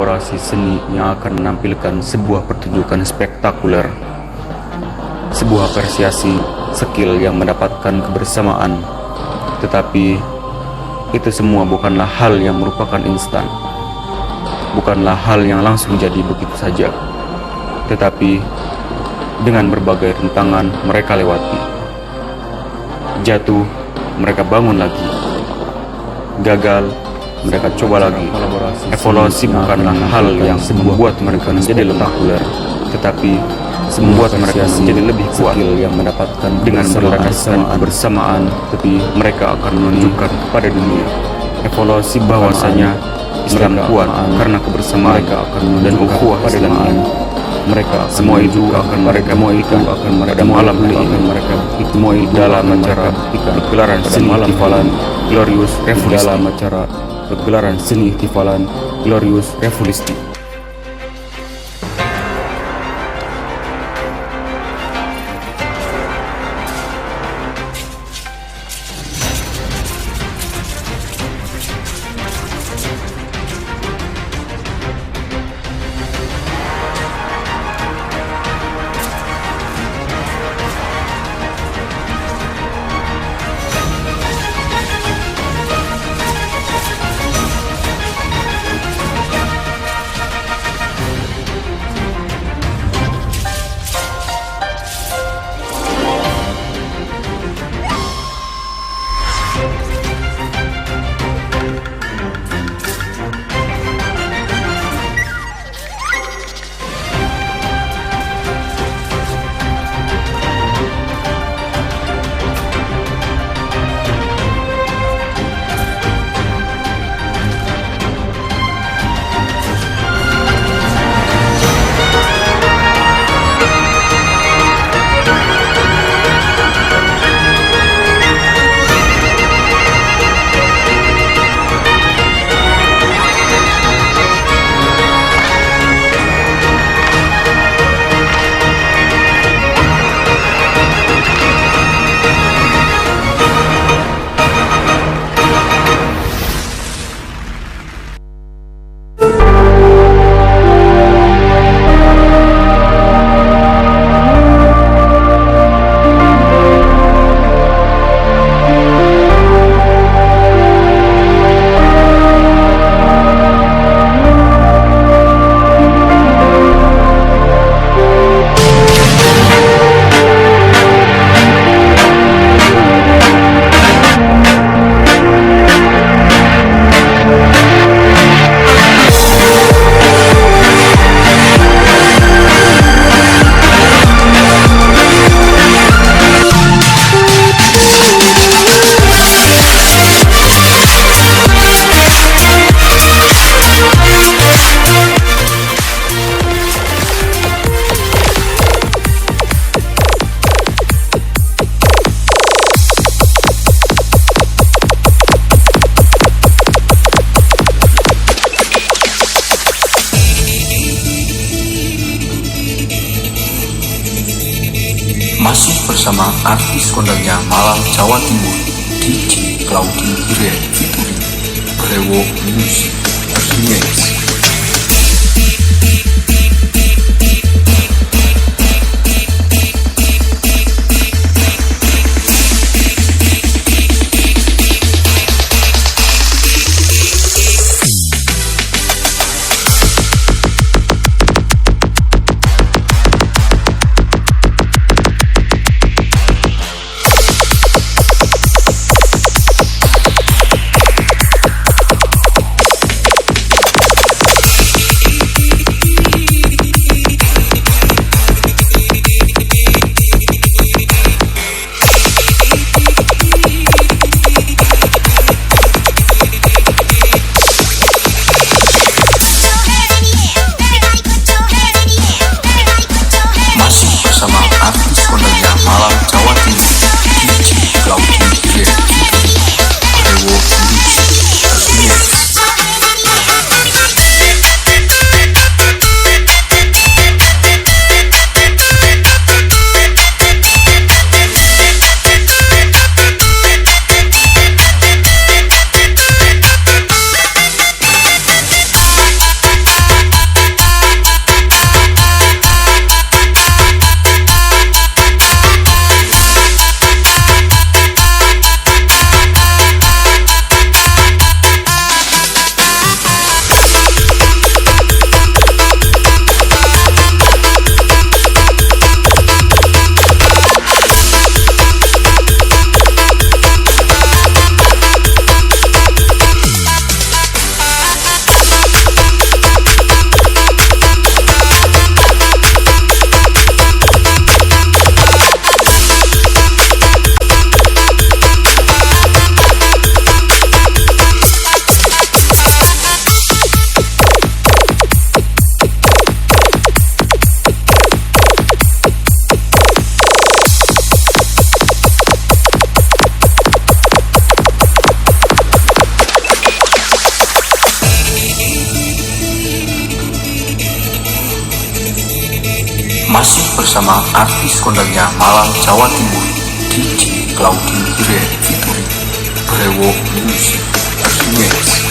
kolaborasi seni yang akan menampilkan sebuah pertunjukan spektakuler, sebuah apresiasi skill yang mendapatkan kebersamaan. Tetapi itu semua bukanlah hal yang merupakan instan, bukanlah hal yang langsung jadi begitu saja. Tetapi dengan berbagai rintangan mereka lewati. Jatuh, mereka bangun lagi. Gagal, mereka coba lagi. Evaluasi bukanlah hal yang membuat mereka menjadi spektakuler, tetapi membuat mereka menjadi lebih kuat. Yang mendapatkan dengan merendahkan kebersamaan, tapi mereka akan menunjukkan kepada dunia evaluasi bahwasanya Islam kuat karena kebersamaan dan ukhuwah Islam. Mereka semua itu akan mereka pada malam hari ini. Mereka semua itu dalam acara pergelaran seni ihtifalan Glorious Revolution, dalam acara pergelaran seni ihtifalan Glorious Revolution. Masih bersama artis kondangnya Malang Jawa Timur, DJ Claudi Hiren Fituri, Brewo Music Remix. bersama artis kondangnya Malang Jawa Timur DJ Claudi Hire featuring Brewo Music Remix.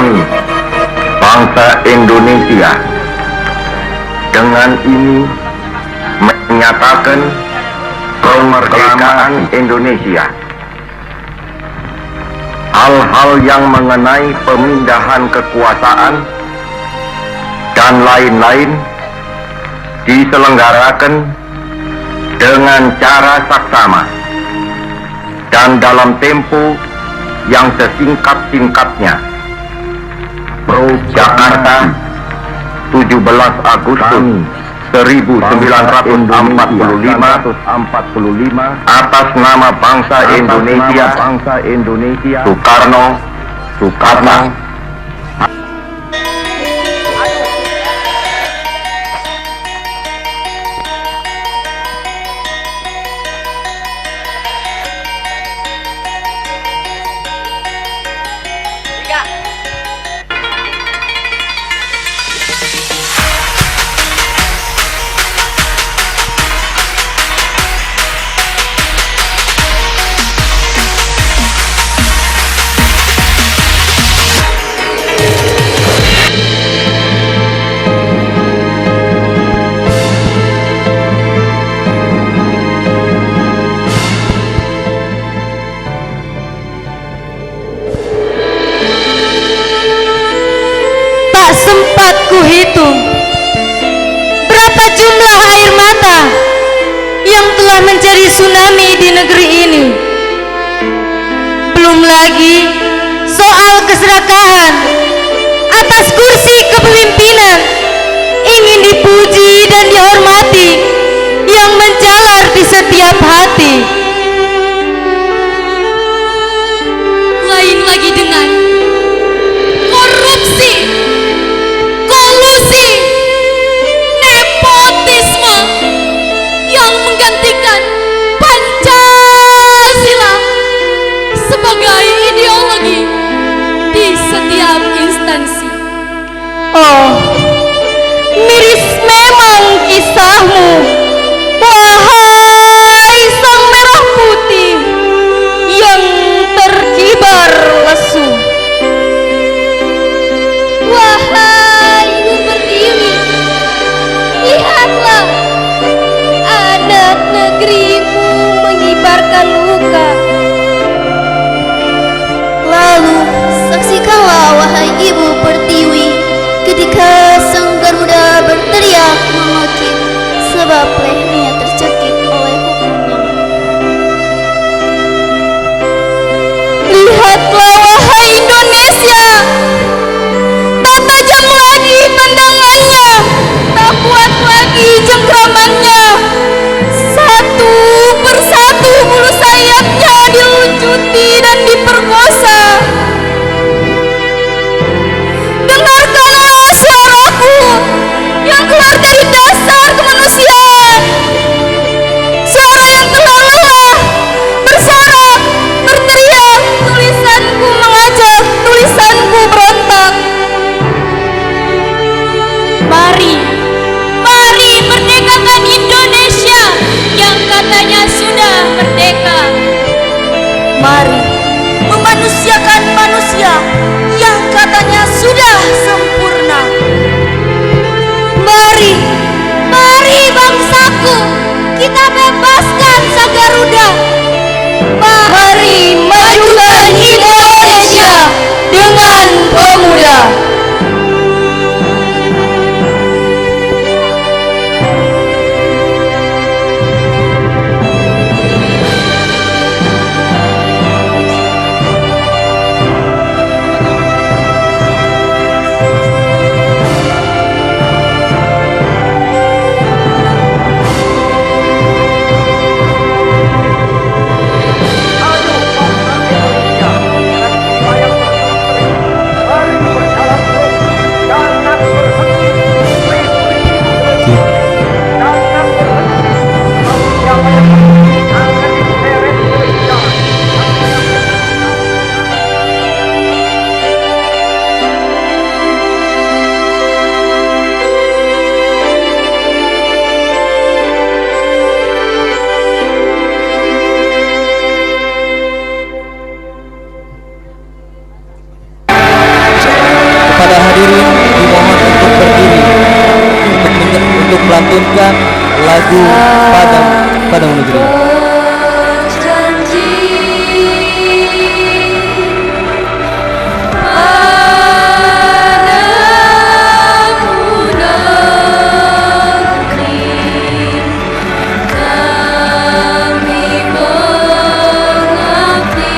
kami, bangsa Indonesia, dengan ini menyatakan kemerdekaan Indonesia. Hal-hal yang mengenai pemindahan kekuasaan dan lain-lain diselenggarakan dengan cara saksama dan dalam tempo yang sesingkat-singkatnya. Pro Jakarta, 17 Agustus 1945, atas nama bangsa Indonesia, Soekarno. Tak sempat kuhitung berapa jumlah air mata yang telah menjadi tsunami di negeri ini. Belum lagi soal keserakahan atas kursi kepemimpinan ingin dipuji dan dihormati yang menjalar di setiap hati. Lain lagi dengan korupsi, kolusi, nepotisme yang menggantikan Pancasila sebagai ideologi di setiap instansi. Oh, miris memang kisahmu, wahai sang merah putih yang terkibar lesu. Wahai Ibu Pertiwi, lihatlah anak negerimu mengibarkan luka. Lalu saksikanlah wahai Ibu Pertiwi, ketika sang Garuda berteriak memaki sebab lehernya tercekik oleh hukumnya. Lihatlah wahai Indonesia, tak tajam lagi pandangannya, tak kuat lagi cengkramannya. Satu persatu bulu sayapnya diluncuti dan diperkosa. Dengarkanlah suaraku yang keluar dari dasar kemanusiaan. melantunkan lagu Padang Negeri. Berjanji padamu negeri, kami mengabdi.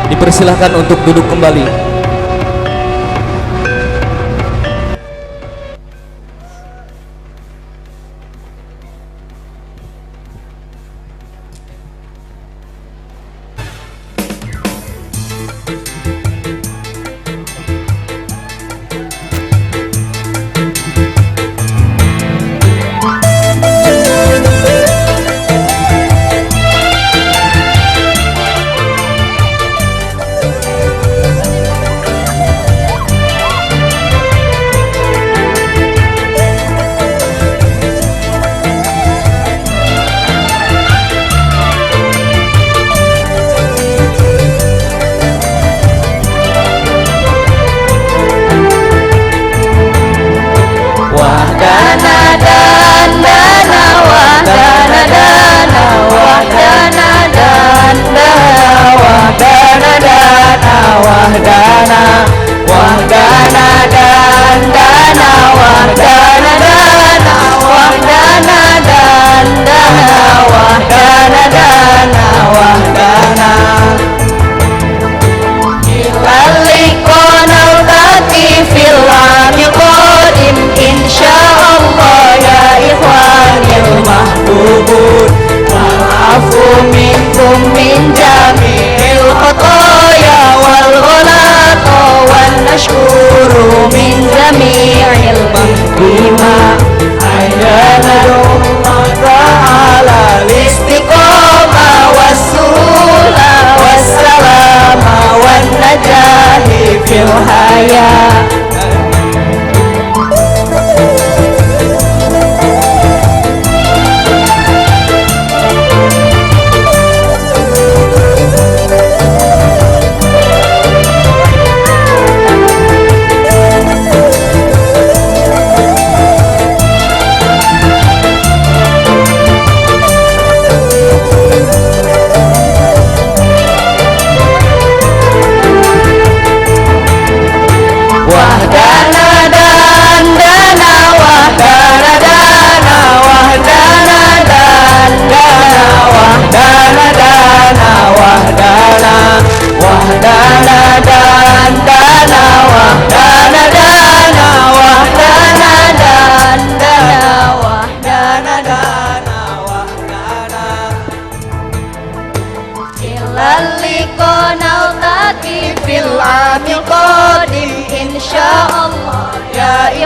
Dipersilahkan untuk duduk kembali.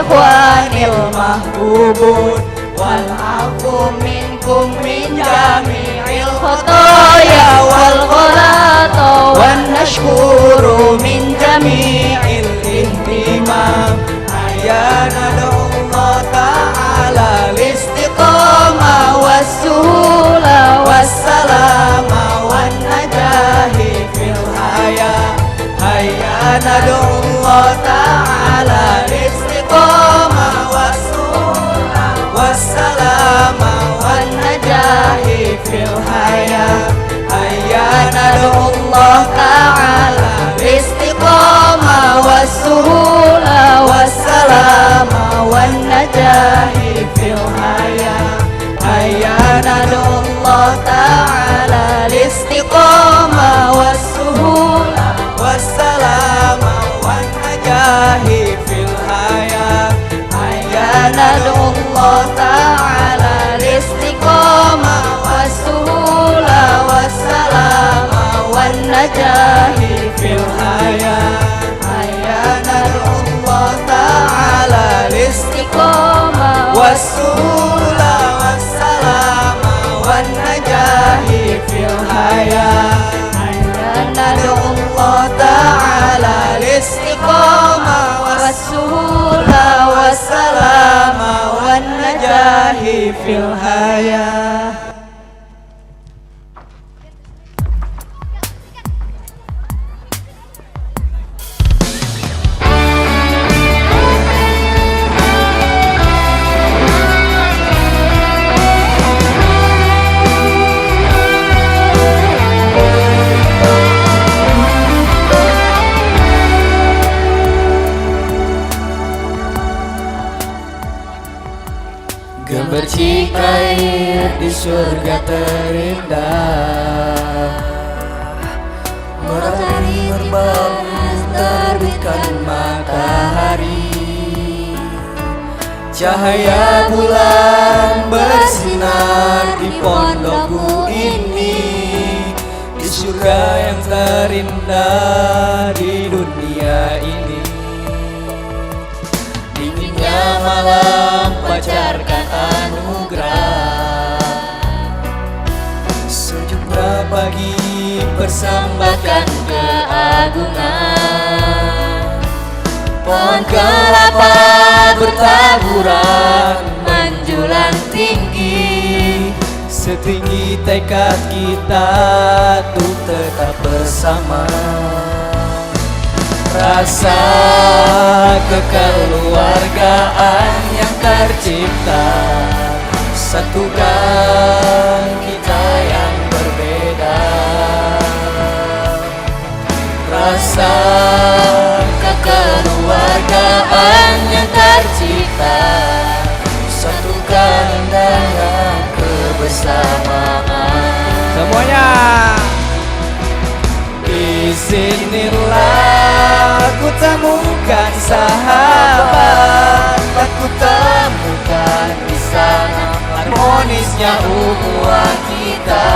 ikhwanil mahbubun wal afu minkum min jami'il khotoya wal ghalata wan nashkuru min jami'il ihtimam ayana Allah ta'ala listiqamah wassuhula wassalama wan najahi fil hayah ayana Allah ta'ala listiqamah wassuhula wassalama wan najahi fil hayah ayana Allah ta'ala listiqamah wassuhula wassalama kembali fil hayah. Gemercik air di surga terindah, matahari terbang terbitkan matahari, cahaya bulan bersinar di pondokku ini, di surga yang terindah di dunia ini. Dinginnya malam pancarkan anugerah, sejumlah pagi persembahkan keagungan. Pohon kelapa bertaburan menjulang tinggi, setinggi tekad kita untuk tetap bersama. Rasa kekeluargaan yang tercipta, satukan kita yang berbeda. Rasa kekeluargaan yang tercipta, satukan dengan kebersamaan. Semuanya. Di sinilah ku temukan sahabat, tak ku temukan di sana harmonisnya ukhuwah kita.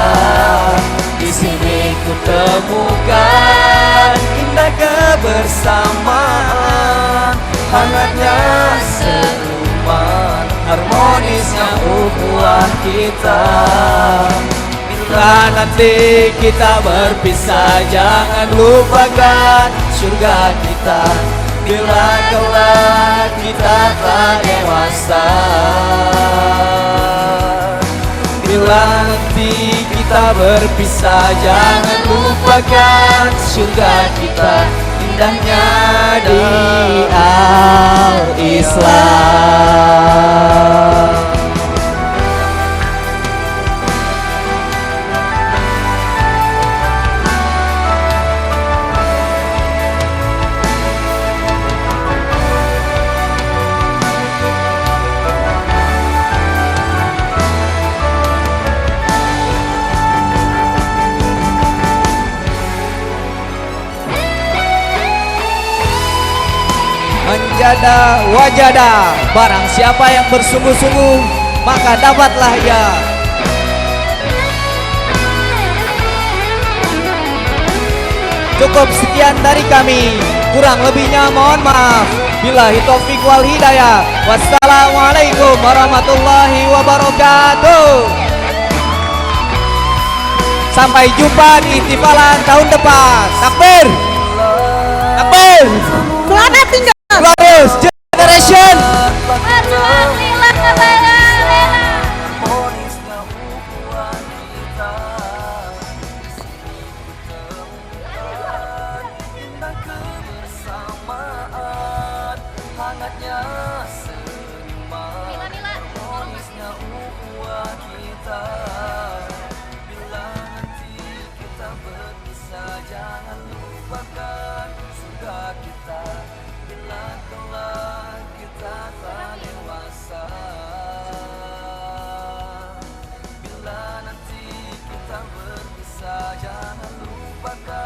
Di sini ku temukan indah kebersamaan, hangatnya seumat, harmonisnya ukhuwah kita. Bila nanti kita berpisah, jangan lupakan surga kita. Bila kelak kita telah dewasa, bila nanti kita berpisah, jangan lupakan surga kita. Indahnya di Al-Islam. Menjada wajada, barang siapa yang bersungguh-sungguh maka dapatlah ia. Cukup sekian dari kami, kurang lebihnya mohon maaf. Billahi taufiq wal hidayah. Wassalamualaikum warahmatullahi wabarakatuh. Sampai jumpa di ihtifalan tahun depan. Takbir. Takbir. Selamat tinggal. Glorious Generation. Jangan lupakan surga kita. Bila kelak kita telah dewasa, bila nanti kita berpisah, jangan lupakan